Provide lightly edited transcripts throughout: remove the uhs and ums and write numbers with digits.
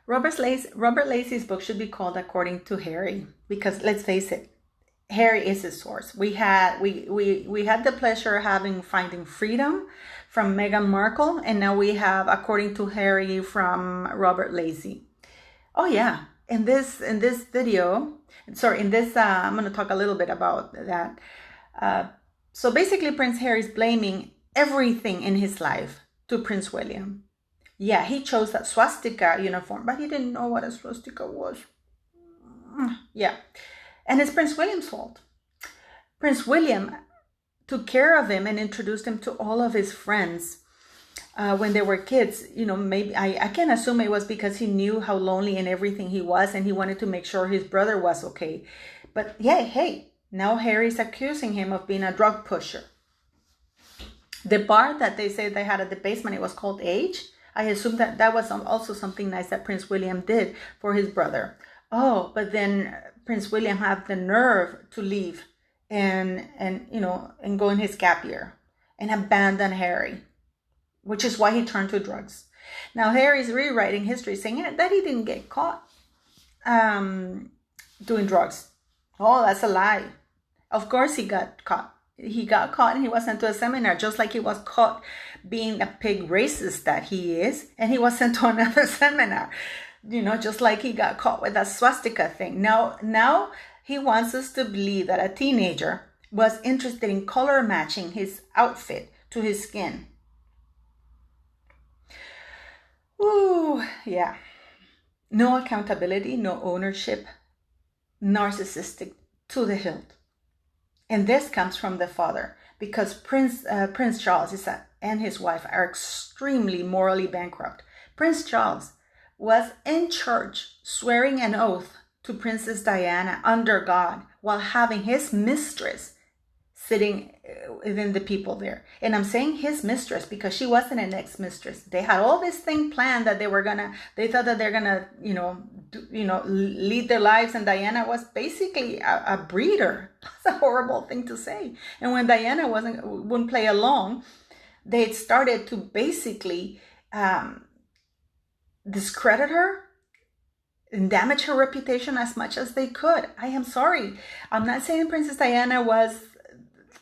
Robert Lacey's book should be called According to Harry, because let's face it, Harry is his source. We had the pleasure of finding freedom from Meghan Markle, and now we have According to Harry from Robert Lacey. Oh yeah, in this video, I'm going to talk a little bit about that. So basically, Prince Harry's blaming everything in his life to Prince William. Yeah, he chose that swastika uniform, but he didn't know what a swastika was. Yeah. And it's Prince William's fault. Prince William took care of him and introduced him to all of his friends when they were kids. Maybe I can assume it was because he knew how lonely and everything he was, and he wanted to make sure his brother was okay. But yeah, hey, now Harry's accusing him of being a drug pusher. The bar that they say they had at the basement, it was called Age. I assume that was also something nice that Prince William did for his brother. Oh, but then Prince William had the nerve to leave and go in his gap year and abandon Harry, which is why he turned to drugs. Now Harry's rewriting history, saying that he didn't get caught doing drugs. Oh, that's a lie. Of course he got caught. He got caught and he was sent to a seminar, just like he was caught being a pig racist that he is, and he was sent to another seminar. Just like he got caught with that swastika thing. Now he wants us to believe that a teenager was interested in color matching his outfit to his skin. Ooh, yeah. No accountability, no ownership, narcissistic to the hilt. And this comes from the father, because Prince Charles and his wife are extremely morally bankrupt. Prince Charles was in church swearing an oath to Princess Diana under God while having his mistress sitting within the people there. And I'm saying his mistress because she wasn't an ex-mistress. They had all this thing planned that they thought that they're gonna, lead their lives, and Diana was basically a breeder. That's a horrible thing to say. And when Diana wouldn't play along, they started to basically discredit her and damage her reputation as much as they could. I am sorry. I'm not saying Princess Diana was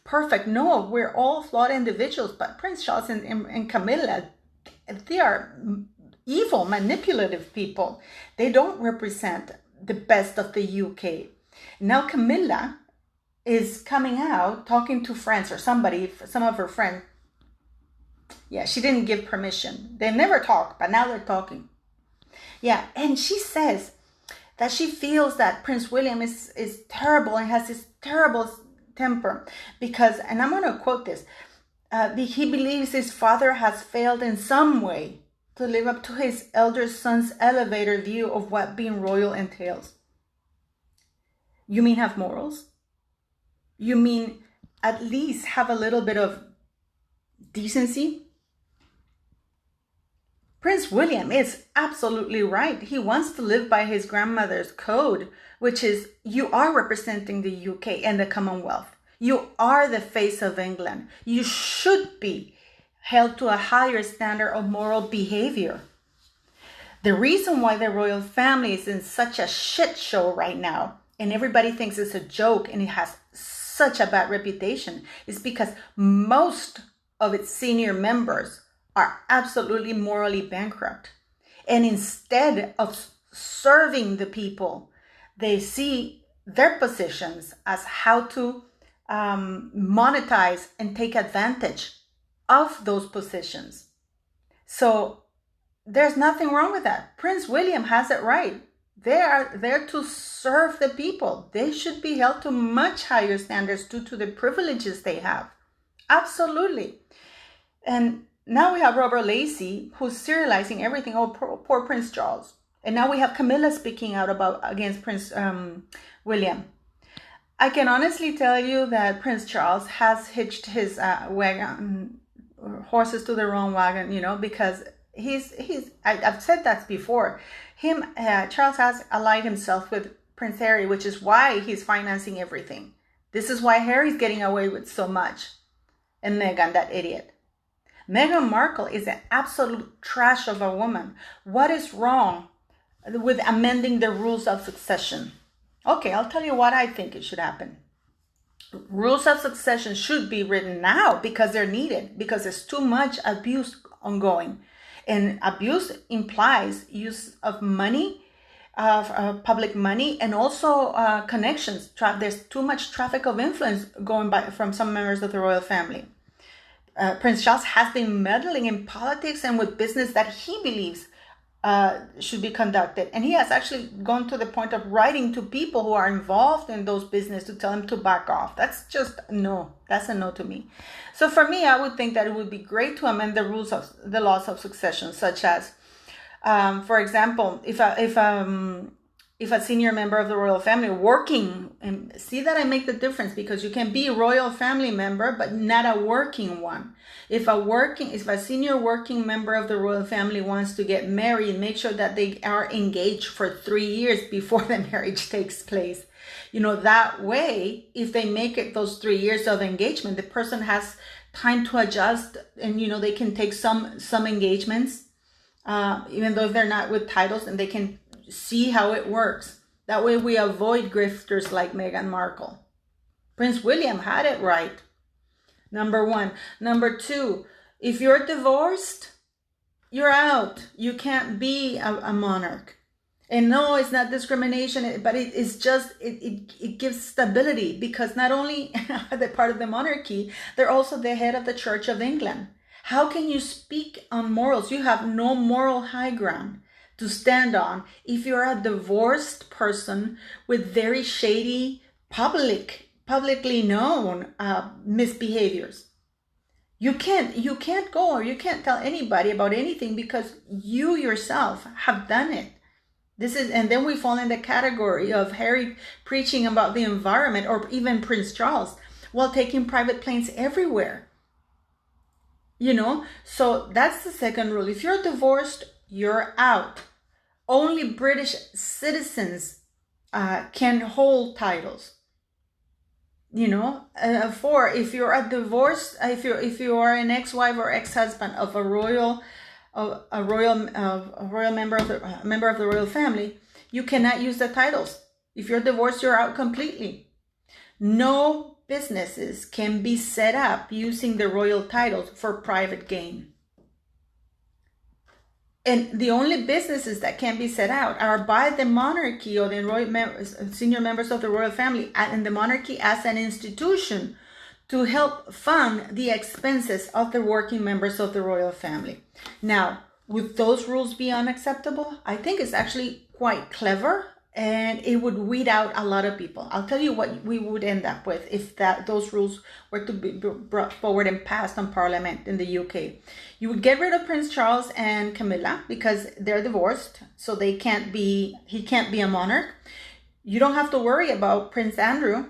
perfect. No, we're all flawed individuals. But Prince Charles and Camilla, they are evil, manipulative people. They don't represent the best of the UK. Now Camilla is coming out talking to friends or some of her friends. Yeah, she didn't give permission. They never talk, but now they're talking. Yeah, and she says that she feels that Prince William is terrible and has this terrible temper because, and I'm going to quote this, he believes his father has failed in some way to live up to his elder son's elevator view of what being royal entails. You mean have morals? You mean at least have a little bit of decency? Prince William is absolutely right. He wants to live by his grandmother's code, which is you are representing the UK and the Commonwealth. You are the face of England. You should be held to a higher standard of moral behavior. The reason why the royal family is in such a shit show right now, and everybody thinks it's a joke and it has such a bad reputation, is because most of its senior members are absolutely morally bankrupt. And instead of serving the people, they see their positions as how to monetize and take advantage of those positions. So there's nothing wrong with that. Prince William has it right. They are there to serve the people. They should be held to much higher standards due to the privileges they have. Absolutely. And now we have Robert Lacey, who's serializing everything. Oh, poor Prince Charles. And now we have Camilla speaking out against Prince William. I can honestly tell you that Prince Charles has hitched his horses to the wrong wagon, because I've said that before. Charles has allied himself with Prince Harry, which is why he's financing everything. This is why Harry's getting away with so much. And Meghan, that idiot. Meghan Markle is an absolute trash of a woman. What is wrong with amending the rules of succession. Okay, I'll tell you what I think it should happen. Rules of succession should be written now because they're needed, because there's too much abuse ongoing. And abuse implies use of money, of public money, and also connections. There's too much traffic of influence going by from some members of the royal family. Prince Charles has been meddling in politics and with business that he believes should be conducted. And he has actually gone to the point of writing to people who are involved in those business to tell them to back off. That's just no. That's a no to me. So for me, I would think that it would be great to amend the rules of the laws of succession, such as, for example, if a senior member of the royal family working, and see that I make the difference, because you can be a royal family member but not a working one. If a senior working member of the royal family wants to get married, make sure that they are engaged for 3 years before the marriage takes place. That way, if they make it those 3 years of engagement, the person has time to adjust, and they can take some engagements, even though they're not with titles, and they can see how it works. That way we avoid grifters like Meghan Markle. Prince William had it right. Number one. Number two, if you're divorced, you're out. You can't be a monarch. And no, it's not discrimination, but it's just, it gives stability, because not only are they part of the monarchy, they're also the head of the Church of England. How can you speak on morals? You have no moral high ground to stand on if you're a divorced person with very shady, publicly known misbehaviors. You can't go, or you can't tell anybody about anything because you yourself have done it. And then we fall in the category of Harry preaching about the environment, or even Prince Charles, while taking private planes everywhere. So that's the second rule. If you're divorced, you're out. Only British citizens can hold titles. For if you're a divorce, if you are an ex-wife or ex-husband of a royal member of the royal family, you cannot use the titles. If you're divorced, you're out completely. No businesses can be set up using the royal titles for private gain. And the only businesses that can be set out are by the monarchy or the senior members of the royal family, and the monarchy as an institution to help fund the expenses of the working members of the royal family. Now, would those rules be unacceptable? I think it's actually quite clever, and it would weed out a lot of people. I'll tell you what we would end up with if those rules were to be brought forward and passed on Parliament in the UK. You would get rid of Prince Charles and Camilla because they're divorced, so he can't be a monarch. You don't have to worry about Prince Andrew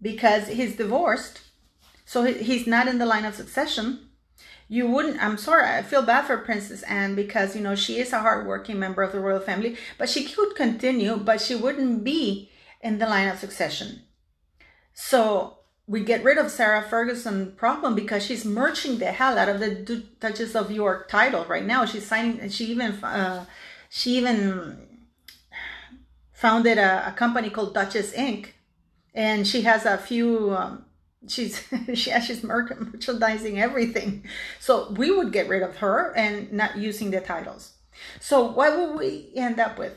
because he's divorced, so he's not in the line of succession. I'm sorry, I feel bad for Princess Anne because, she is a hardworking member of the royal family, but she could continue, but she wouldn't be in the line of succession. So we get rid of Sarah Ferguson problem because she's merging the hell out of the Duchess of York title right now. She's signing, she even founded a company called Duchess Inc. And she has a few, she's merchandising everything. So we would get rid of her and not using the titles. So what would we end up with?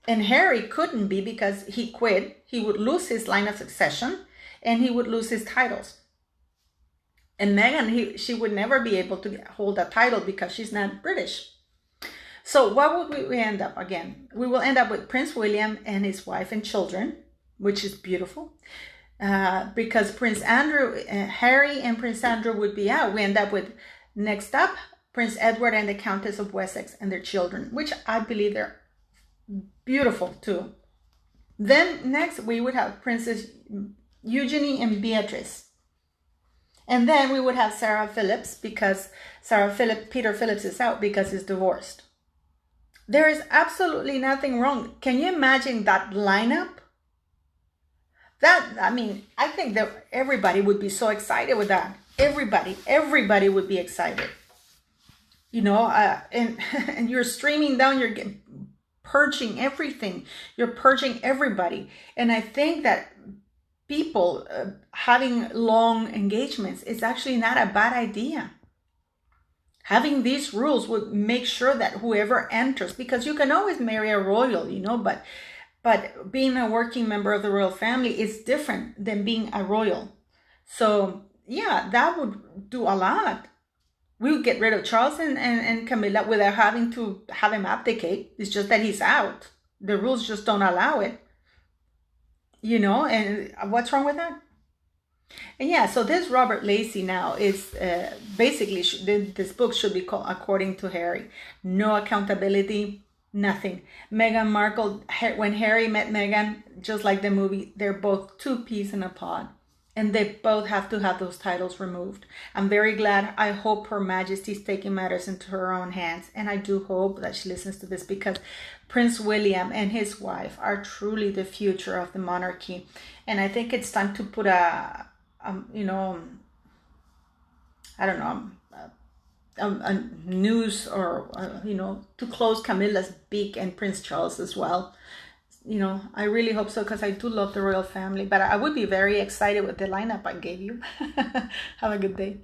And Harry couldn't be because he quit. He would lose his line of succession and he would lose his titles. And Meghan, she would never be able to hold a title because she's not British. So what would we end up again? We will end up with Prince William and his wife and children, which is beautiful. Because Prince Andrew, Harry and Prince Andrew would be out. We end up with, next up, Prince Edward and the Countess of Wessex and their children, which I believe they're beautiful too. Then next we would have Princess Eugenie and Beatrice. And then we would have Sarah Phillips because Peter Phillips is out because he's divorced. There is absolutely nothing wrong. Can you imagine that lineup? I think that everybody would be so excited with that. Everybody would be excited. And you're streaming down, you're purging everything. You're purging everybody. And I think that people having long engagements is actually not a bad idea. Having these rules would make sure that whoever enters, because you can always marry a royal, but being a working member of the royal family is different than being a royal. So yeah, that would do a lot. We would get rid of Charles and Camilla without having to have him abdicate. It's just that he's out. The rules just don't allow it. And what's wrong with that? And yeah, so this Robert Lacey now is basically, this book should be called According to Harry. No accountability, nothing. Meghan Markle, when Harry met Meghan, just like the movie, they're both two peas in a pod. And they both have to have those titles removed. I'm very glad. I hope Her Majesty's taking matters into her own hands. And I do hope that she listens to this, because Prince William and his wife are truly the future of the monarchy. And I think it's time to put a news or, to close Camilla's beak and Prince Charles as well. I really hope so, because I do love the royal family. But I would be very excited with the lineup I gave you. Have a good day.